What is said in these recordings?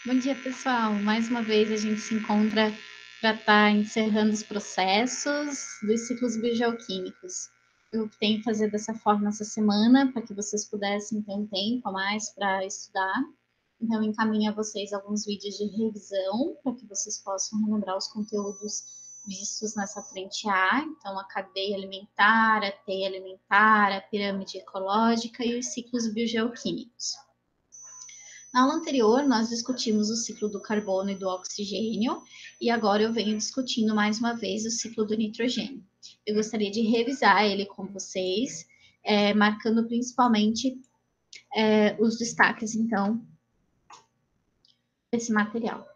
Bom dia, pessoal. Mais uma vez a gente se encontra para estar encerrando os processos dos ciclos biogeoquímicos. Eu optei em fazer dessa forma essa semana para que vocês pudessem ter um tempo a mais para estudar. Então, eu encaminho a vocês alguns vídeos de revisão para que vocês possam relembrar os conteúdos vistos nessa frente A. Então, a cadeia alimentar, a teia alimentar, a pirâmide ecológica e os ciclos biogeoquímicos. Na aula anterior, nós discutimos o ciclo do carbono e do oxigênio, e agora eu venho discutindo mais uma vez o ciclo do nitrogênio. Eu gostaria de revisar ele com vocês, marcando principalmente os destaques, então, desse material.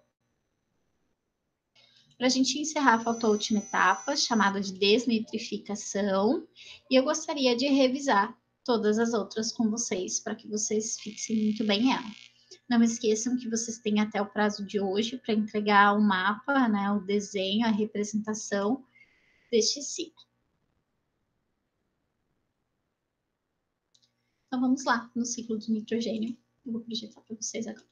Para a gente encerrar, faltou a última etapa, chamada de desnitrificação, e eu gostaria de revisar todas as outras com vocês, para que vocês fixem muito bem ela. Não esqueçam que vocês têm até o prazo de hoje para entregar o mapa, né, o desenho, a representação deste ciclo. Então vamos lá, no ciclo do nitrogênio. Eu vou projetar para vocês agora.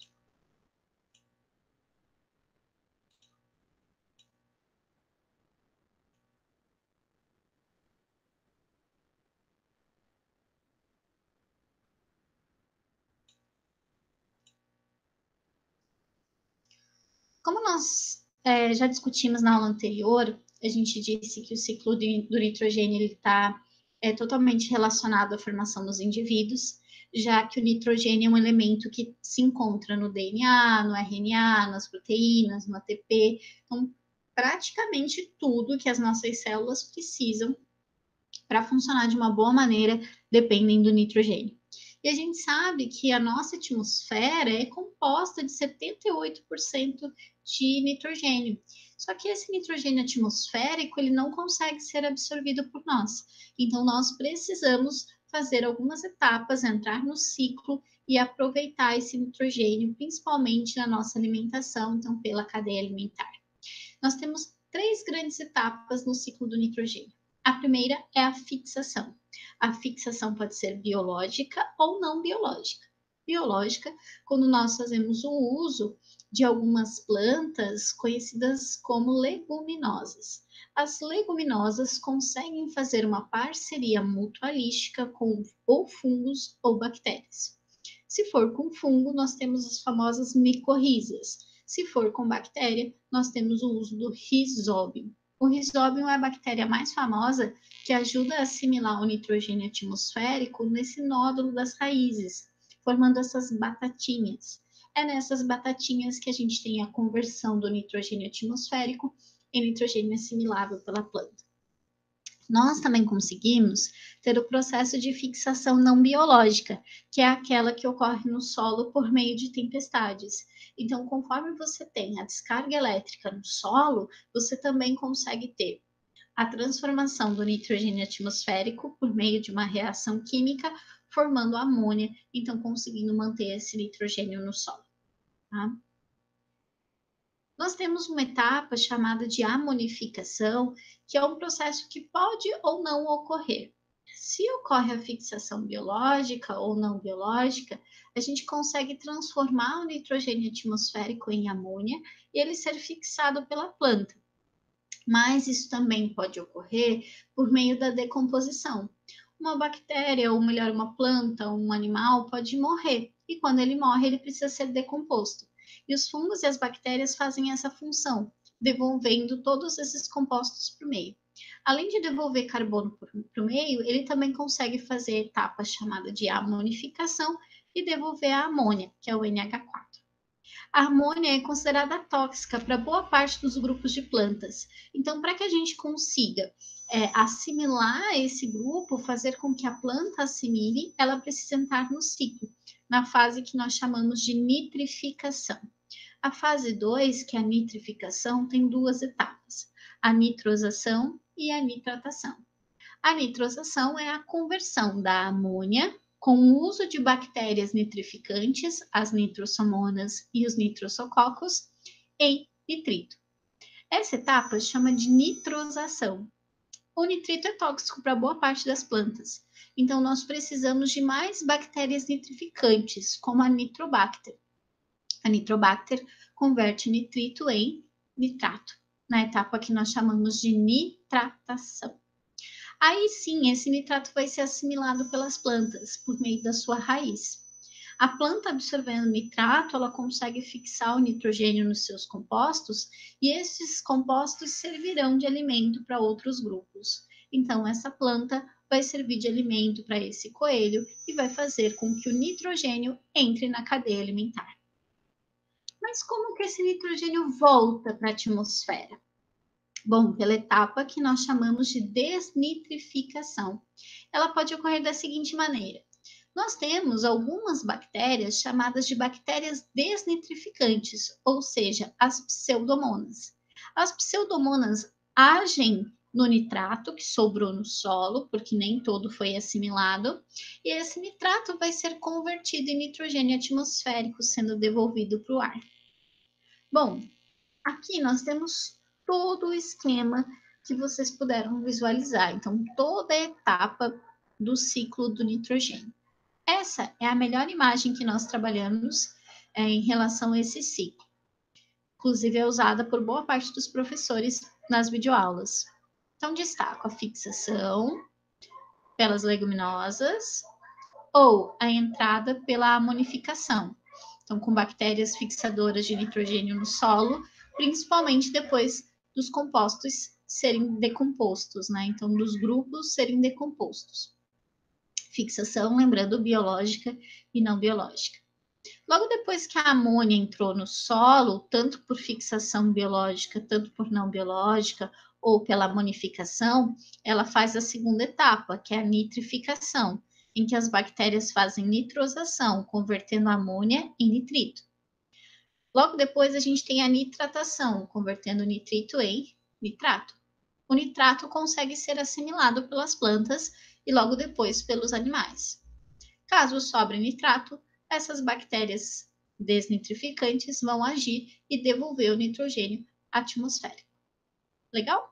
Como nós já discutimos na aula anterior, a gente disse que o ciclo do nitrogênio está totalmente relacionado à formação dos indivíduos, já que o nitrogênio é um elemento que se encontra no DNA, no RNA, nas proteínas, no ATP. Então, praticamente tudo que as nossas células precisam para funcionar de uma boa maneira dependem do nitrogênio. E a gente sabe que a nossa atmosfera é composta de 78% de nitrogênio. Só que esse nitrogênio atmosférico, ele não consegue ser absorvido por nós. Então, nós precisamos fazer algumas etapas, entrar no ciclo e aproveitar esse nitrogênio, principalmente na nossa alimentação, então, pela cadeia alimentar. Nós temos 3 grandes etapas no ciclo do nitrogênio. A primeira é a fixação. A fixação pode ser biológica ou não biológica. Biológica, quando nós fazemos o uso de algumas plantas conhecidas como leguminosas. As leguminosas conseguem fazer uma parceria mutualística com ou fungos ou bactérias. Se for com fungo, nós temos as famosas micorrízas. Se for com bactéria, nós temos o uso do Rhizobium. O Rhizobium é a bactéria mais famosa que ajuda a assimilar o nitrogênio atmosférico nesse nódulo das raízes, formando essas batatinhas. É nessas batatinhas que a gente tem a conversão do nitrogênio atmosférico em nitrogênio assimilável pela planta. Nós também conseguimos ter o processo de fixação não biológica, que é aquela que ocorre no solo por meio de tempestades. Então, conforme você tem a descarga elétrica no solo, você também consegue ter a transformação do nitrogênio atmosférico por meio de uma reação química, formando amônia, então conseguindo manter esse nitrogênio no solo. Tá? Nós temos uma etapa chamada de amonificação, que é um processo que pode ou não ocorrer. Se ocorre a fixação biológica ou não biológica, a gente consegue transformar o nitrogênio atmosférico em amônia e ele ser fixado pela planta. Mas isso também pode ocorrer por meio da decomposição. Uma bactéria, ou melhor, uma planta, um animal pode morrer, e quando ele morre, ele precisa ser decomposto. E os fungos e as bactérias fazem essa função, devolvendo todos esses compostos para o meio. Além de devolver carbono para o meio, ele também consegue fazer a etapa chamada de amonificação e devolver a amônia, que é o NH4. A amônia é considerada tóxica para boa parte dos grupos de plantas. Então, para que a gente consiga assimilar esse grupo, fazer com que a planta assimile, ela precisa entrar no ciclo, na fase que nós chamamos de nitrificação. A fase 2, que é a nitrificação, tem 2 etapas: a nitrosação e a nitratação. A nitrosação é a conversão da amônia com o uso de bactérias nitrificantes, as nitrosomonas e os nitrosococos, em nitrito. Essa etapa chama de nitrosação. O nitrito é tóxico para boa parte das plantas, então nós precisamos de mais bactérias nitrificantes, como a Nitrobacter. A Nitrobacter converte o nitrito em nitrato, na etapa que nós chamamos de nitratação. Aí sim, esse nitrato vai ser assimilado pelas plantas por meio da sua raiz. A planta absorvendo nitrato, ela consegue fixar o nitrogênio nos seus compostos e esses compostos servirão de alimento para outros grupos. Então, essa planta vai servir de alimento para esse coelho e vai fazer com que o nitrogênio entre na cadeia alimentar. Mas como que esse nitrogênio volta para a atmosfera? Bom, pela etapa que nós chamamos de desnitrificação. Ela pode ocorrer da seguinte maneira: nós temos algumas bactérias chamadas de bactérias desnitrificantes, ou seja, as pseudomonas. As pseudomonas agem no nitrato que sobrou no solo, porque nem todo foi assimilado, e esse nitrato vai ser convertido em nitrogênio atmosférico, sendo devolvido para o ar. Bom, aqui nós temos todo o esquema que vocês puderam visualizar. Então, toda a etapa do ciclo do nitrogênio. Essa é a melhor imagem que nós trabalhamos em relação a esse ciclo. Inclusive, é usada por boa parte dos professores nas videoaulas. Então, destaco a fixação pelas leguminosas ou a entrada pela amonificação. Então, com bactérias fixadoras de nitrogênio no solo, principalmente depois dos compostos serem decompostos, né? Então, dos grupos serem decompostos. Fixação, lembrando, biológica e não biológica. Logo depois que a amônia entrou no solo, tanto por fixação biológica, tanto por não biológica, ou pela amonificação, ela faz a segunda etapa, que é a nitrificação, em que as bactérias fazem nitrosação, convertendo a amônia em nitrito. Logo depois, a gente tem a nitratação, convertendo o nitrito em nitrato. O nitrato consegue ser assimilado pelas plantas e logo depois pelos animais. Caso sobre nitrato, essas bactérias desnitrificantes vão agir e devolver o nitrogênio atmosférico. Legal?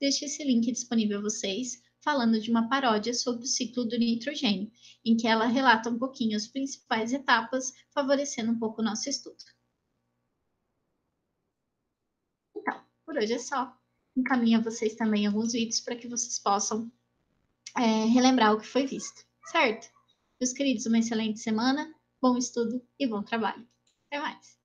Deixe esse link disponível a vocês, falando de uma paródia sobre o ciclo do nitrogênio, em que ela relata um pouquinho as principais etapas, favorecendo um pouco o nosso estudo. Então, por hoje é só. Encaminho a vocês também alguns vídeos para que vocês possam relembrar o que foi visto, certo? Meus queridos, uma excelente semana, bom estudo e bom trabalho. Até mais!